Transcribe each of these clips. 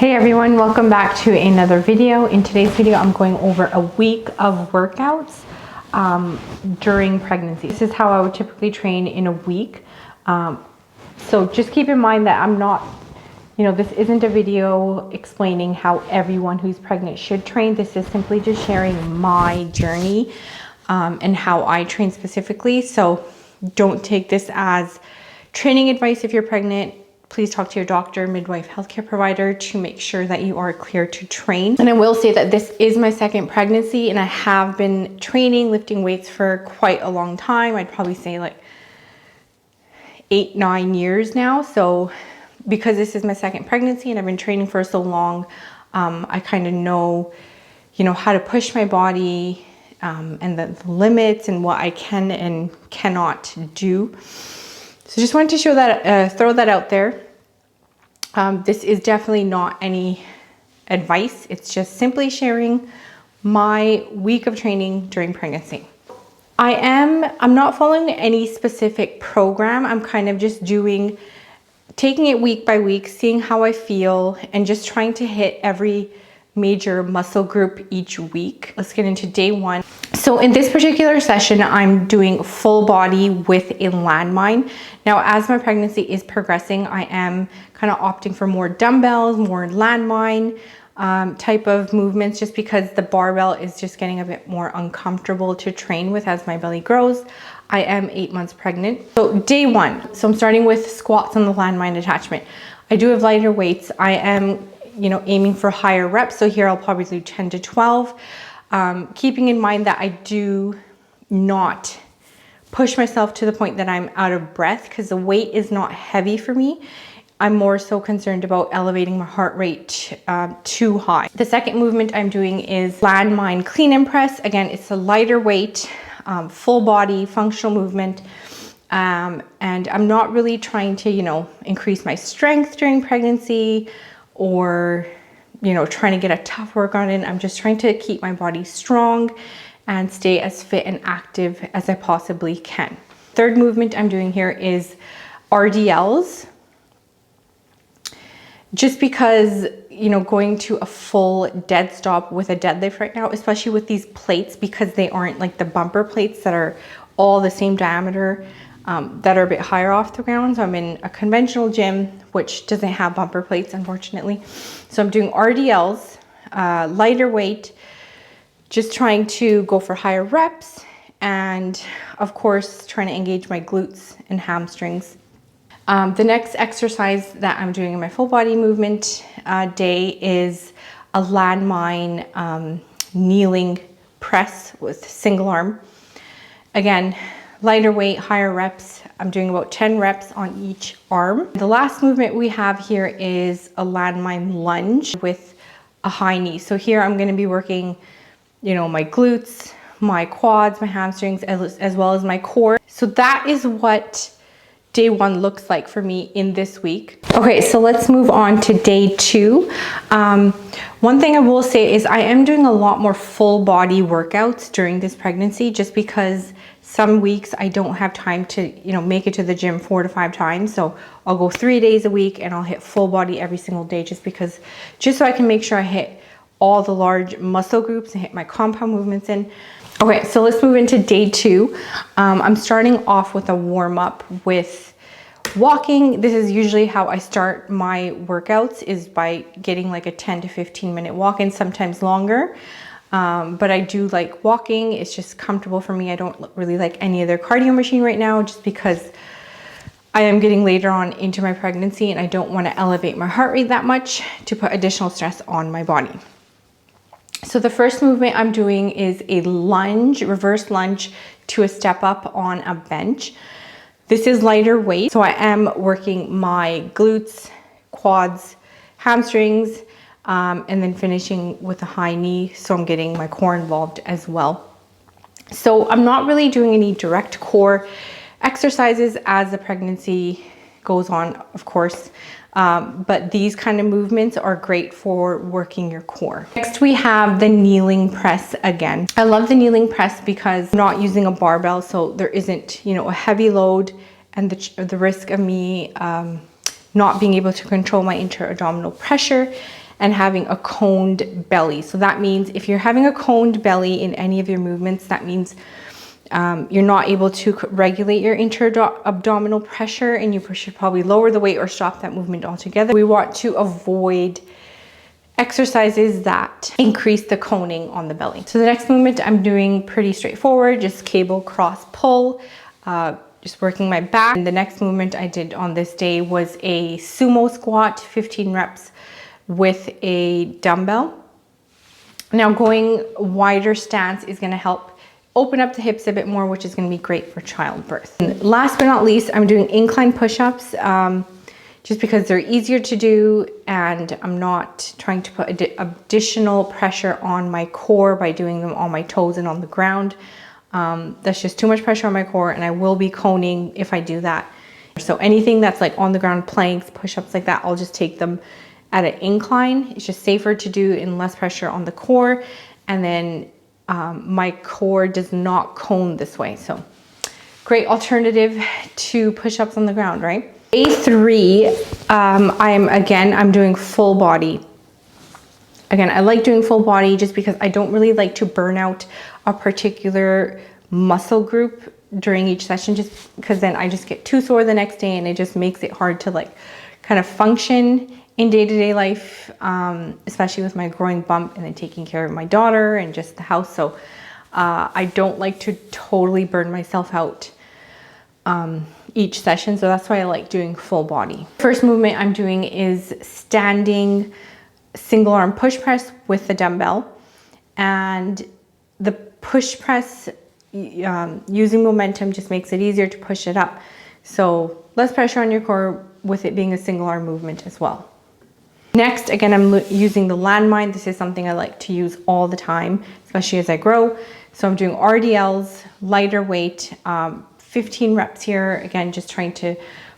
Hey everyone, welcome back to another video. In today's video, I'm going over a week of workouts during pregnancy. This is how I would typically train in a week. So just keep in mind that I'm not, this isn't a video explaining how everyone who's pregnant should train. This is simply just sharing my journey and how I train specifically. So don't take this as training advice if you're pregnant. Please talk to your doctor, midwife, healthcare provider to make sure that you are clear to train. And I will say that this is my second pregnancy and I have been training, lifting weights for quite a long time. I'd probably say like 8-9 years now. So because this is my second pregnancy and I've been training for so long, I kind of know, how to push my body and the limits and what I can and cannot do. So just wanted to show that, throw that out there. This is definitely not any advice. It's just simply sharing my week of training during pregnancy. I'm not following any specific program. I'm kind of just taking it week by week, seeing how I feel and just trying to hit every major muscle group each week. Let's get into day one. So in this particular session, I'm doing full body with a landmine. Now, as my pregnancy is progressing, I am kind of opting for more dumbbells, more landmine type of movements, just because the barbell is just getting a bit more uncomfortable to train with as my belly grows. I am 8 months pregnant. So day one, so I'm starting with squats on the landmine attachment. I do have lighter weights. I am aiming for higher reps. So here I'll probably do 10 to 12. Keeping in mind that I do not push myself to the point that I'm out of breath because the weight is not heavy for me. I'm more so concerned about elevating my heart rate too high. The second movement I'm doing is landmine clean and press. Again, it's a lighter weight, full body functional movement. And I'm not really trying to, increase my strength during pregnancy or, trying to get a tough workout in. I'm just trying to keep my body strong and stay as fit and active as I possibly can. Third movement I'm doing here is RDLs. Just because, going to a full dead stop with a deadlift right now, especially with these plates, because they aren't like the bumper plates that are all the same diameter, that are a bit higher off the ground. So I'm in a conventional gym, which doesn't have bumper plates, unfortunately. So I'm doing RDLs, lighter weight, just trying to go for higher reps. And of course, trying to engage my glutes and hamstrings. The next exercise that I'm doing in my full body movement day is a landmine kneeling press with single arm. Again, lighter weight, higher reps. I'm doing about 10 reps on each arm. The last movement we have here is a landmine lunge with a high knee. So here I'm going to be working, my glutes, my quads, my hamstrings, as well as my core. So that is what day one looks like for me in this week. Okay, so let's move on to day two. One thing I will say is I am doing a lot more full body workouts during this pregnancy, just because some weeks I don't have time to, make it to the gym 4 to 5 times. So I'll go 3 days a week and I'll hit full body every single day just so I can make sure I hit all the large muscle groups and hit my compound movements in. Okay, so let's move into day two. I'm starting off with a warm up with walking. This is usually how I start my workouts, is by getting like a 10 to 15 minute walk in, sometimes longer. But I do like walking. It's just comfortable for me. I don't really like any other cardio machine right now, just because I am getting later on into my pregnancy and I don't want to elevate my heart rate that much to put additional stress on my body. So the first movement I'm doing is a lunge, reverse lunge to a step up on a bench. This is lighter weight. So I am working my glutes, quads, hamstrings, and then finishing with a high knee. So I'm getting my core involved as well. So I'm not really doing any direct core exercises as the pregnancy goes on, of course. But these kind of movements are great for working your core. Next, we have the kneeling press again. I love the kneeling press because I'm not using a barbell, so there isn't, a heavy load and the risk of me not being able to control my intra-abdominal pressure. and having a coned belly. So that means if you're having a coned belly in any of your movements, that means you're not able to regulate your intra-abdominal pressure, and you should probably lower the weight or stop that movement altogether. We want to avoid exercises that increase the coning on the belly. So the next movement I'm doing pretty straightforward, just cable cross pull, just working my back. And the next movement I did on this day was a sumo squat, 15 reps with a dumbbell. Now going wider stance is gonna help open up the hips a bit more, which is gonna be great for childbirth. And last but not least, I'm doing incline push-ups, just because they're easier to do and I'm not trying to put additional pressure on my core by doing them on my toes and on the ground. That's just too much pressure on my core, and I will be coning if I do that. So anything that's like on the ground, planks, push-ups like that, I'll just take them at an incline. It's just safer to do and less pressure on the core. And then my core does not cone this way. So great alternative to push-ups on the ground, right? Day 3, I'm doing full body. Again, I like doing full body just because I don't really like to burn out a particular muscle group during each session, just because then I just get too sore the next day and it just makes it hard to like kind of function in day-to-day life, especially with my growing bump and then taking care of my daughter and just the house. So I don't like to totally burn myself out each session, so that's why I like doing full body. First movement I'm doing is standing single arm push press with the dumbbell, and the push press using momentum just makes it easier to push it up, so less pressure on your core with it being a single arm movement as well. Next, again, I'm using the landmine. This is something I like to use all the time, especially as I grow. So I'm doing RDLs, lighter weight, 15 reps here. Again, just trying to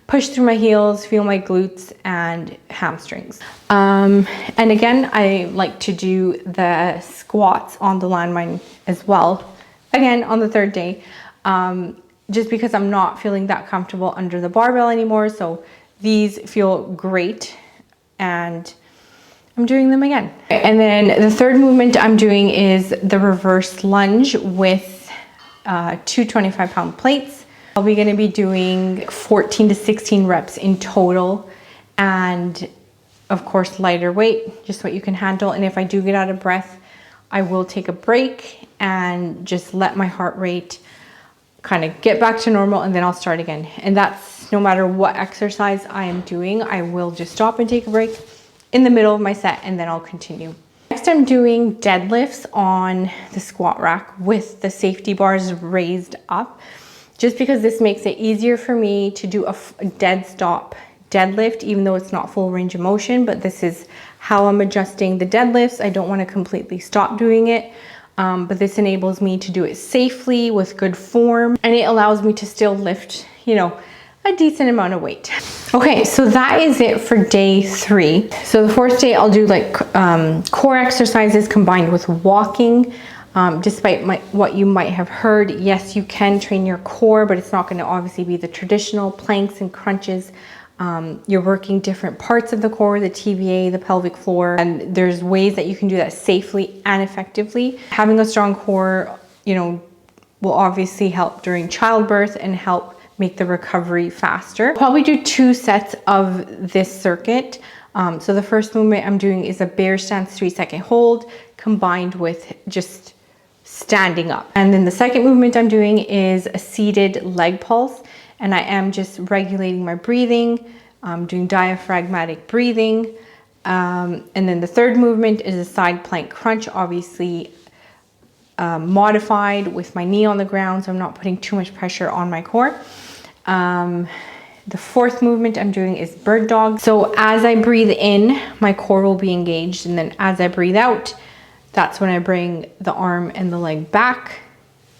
push through my heels, feel my glutes and hamstrings. And again, I like to do the squats on the landmine as well. Again, on the third day, just because I'm not feeling that comfortable under the barbell anymore. So these feel great and I'm doing them again. And then the third movement I'm doing is the reverse lunge with 2 25-pound plates. We're going to be doing 14 to 16 reps in total, and of course lighter weight, just what you can handle. And if I do get out of breath, I will take a break and just let my heart rate kind of get back to normal, and then I'll start again. And that's no matter what exercise I am doing, I will just stop and take a break in the middle of my set and then I'll continue. Next, I'm doing deadlifts on the squat rack with the safety bars raised up, just because this makes it easier for me to do a dead stop deadlift, even though it's not full range of motion, but this is how I'm adjusting the deadlifts. I don't want to completely stop doing it, but this enables me to do it safely with good form, and it allows me to still lift, you know, a decent amount of weight. Okay, so that is it for day 3. So the fourth day, I'll do like core exercises combined with walking. Despite what you might have heard, yes, you can train your core, but it's not going to obviously be the traditional planks and crunches. You're working different parts of the core, the TVA, the pelvic floor, and there's ways that you can do that safely and effectively. Having a strong core, you know, will obviously help during childbirth and help make the recovery faster. I'll probably do 2 sets of this circuit. So the first movement I'm doing is a bear stance 3-second hold combined with just standing up. And then the second movement I'm doing is a seated leg pulse, and I am just regulating my breathing, doing diaphragmatic breathing. And then the third movement is a side plank crunch, obviously modified with my knee on the ground, so I'm not putting too much pressure on my core. The fourth movement I'm doing is bird dog. So as I breathe in, my core will be engaged, and then as I breathe out, that's when I bring the arm and the leg back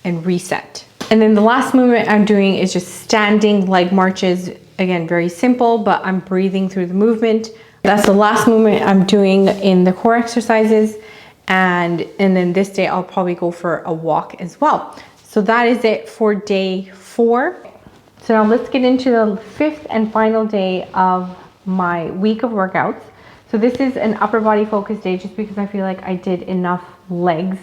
and reset. And then the last movement I'm doing is just standing leg marches. Again, very simple, but I'm breathing through the movement. That's the last movement I'm doing in the core exercises. And then this day I'll probably go for a walk as well. So that is it for day 4. So now let's get into the 5th and final day of my week of workouts. So So this is an upper body focus day just because I feel like I did enough legs,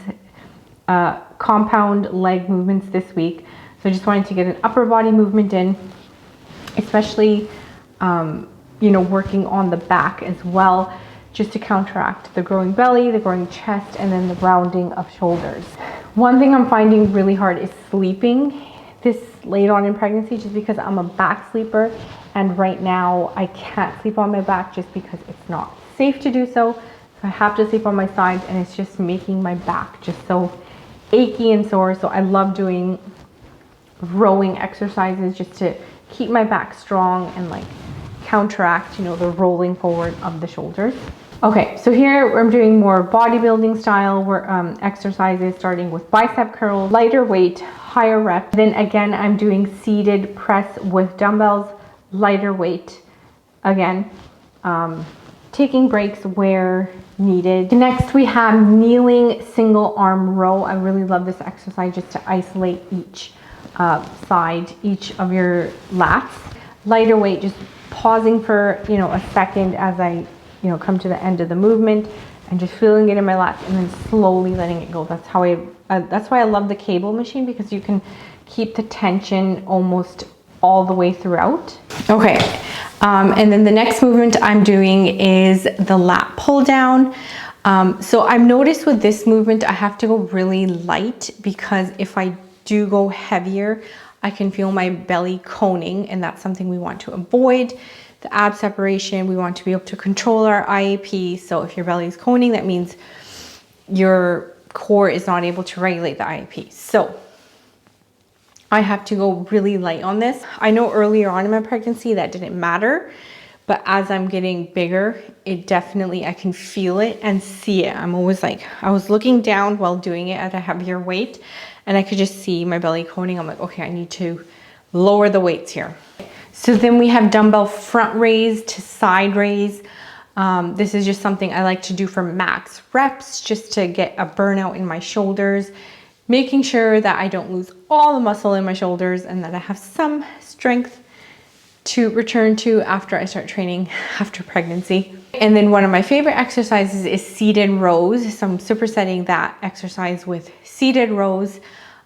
compound leg movements this week. So I just wanted to get an upper body movement in, especially, working on the back as well, just to counteract the growing belly, the growing chest, and then the rounding of shoulders. One thing I'm finding really hard is sleeping this late on in pregnancy, just because I'm a back sleeper, and right now I can't sleep on my back just because it's not safe to do so. So I have to sleep on my sides, and it's just making my back just so achy and sore. So I love doing rowing exercises just to keep my back strong and like counteract, the rolling forward of the shoulders. Okay, so here I'm doing more bodybuilding style exercises, starting with bicep curls, lighter weight, higher reps. Then again, I'm doing seated press with dumbbells, lighter weight. Again, taking breaks where needed. Next, we have kneeling single arm row. I really love this exercise just to isolate each side, each of your lats. Lighter weight, just pausing for, a second as I come to the end of the movement and just feeling it in my lats and then slowly letting it go. That's how that's why I love the cable machine, because you can keep the tension almost all the way throughout. Okay, and then the next movement I'm doing is the lat pull down. So I've noticed with this movement, I have to go really light, because if I do go heavier, I can feel my belly coning, and that's something we want to avoid. The ab separation, we want to be able to control our IAP. So if your belly is coning, that means your core is not able to regulate the IAP. So I have to go really light on this. I know earlier on in my pregnancy that didn't matter, but as I'm getting bigger, it definitely, I can feel it and see it. I'm always like, I was looking down while doing it at a heavier weight, and I could just see my belly coning. I'm like, okay, I need to lower the weights here. So then we have dumbbell front raise to side raise. This is just something I like to do for max reps, just to get a burnout in my shoulders, making sure that I don't lose all the muscle in my shoulders and that I have some strength to return to after I start training after pregnancy. And then one of my favorite exercises is seated rows. So I'm supersetting that exercise with seated rows.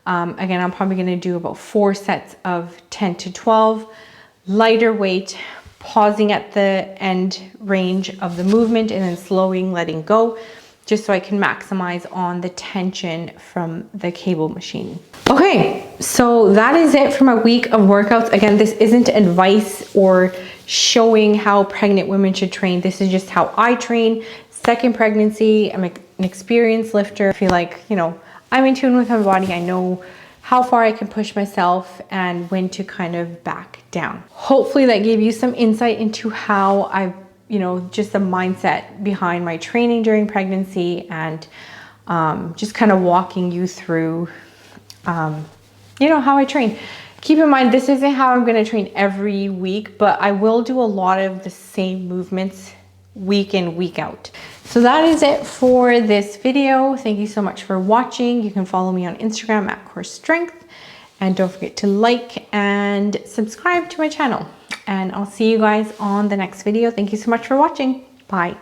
Again, I'm probably gonna do about 4 sets of 10 to 12. Lighter weight, pausing at the end range of the movement and then slowing, letting go, just so I can maximize on the tension from the cable machine. Okay, so that is it for my week of workouts. Again, this isn't advice or showing how pregnant women should train. This is just how I train. Second pregnancy, I'm an experienced lifter. I feel like, I'm in tune with my body. I know how far I can push myself and when to kind of back down. Hopefully that gave you some insight into how I've, just the mindset behind my training during pregnancy, and just kind of walking you through, how I train. Keep in mind, this isn't how I'm gonna train every week, but I will do a lot of the same movements week in, week out. So that is it for this video. Thank you so much for watching. You can follow me on Instagram at Core Strength, and don't forget to like and subscribe to my channel. And I'll see you guys on the next video. Thank you so much for watching. Bye.